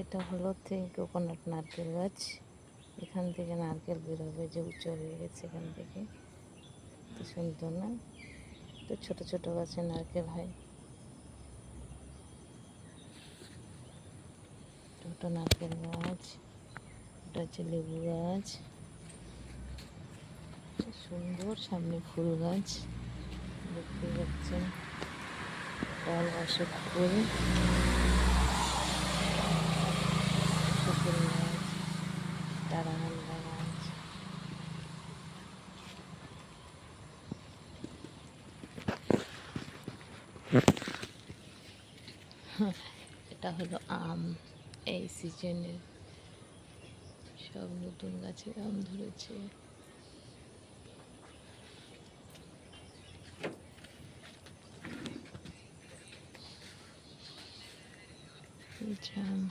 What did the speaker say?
এটা হলো কোকোনাট নারকেল গাছ। এখান থেকে নারকেল বেরোবে, যে উঁচু হয়ে গেছে এখান থেকে। তো সুন্দর না? তো ছোট ছোট গাছে নারকেল হয়। ছোট নারকেল গাছ, এটা হচ্ছে লেবু গাছ। সুন্দর সামনে ফুল গাছ দেখতে পাচ্ছেন, লাল অশোক ফুল। ফুল গাছ, তারাহান্ডা গাছ। এটা হলো আম। এই সিজনের সব নতুন গাছে আম ধরেছে। জাম।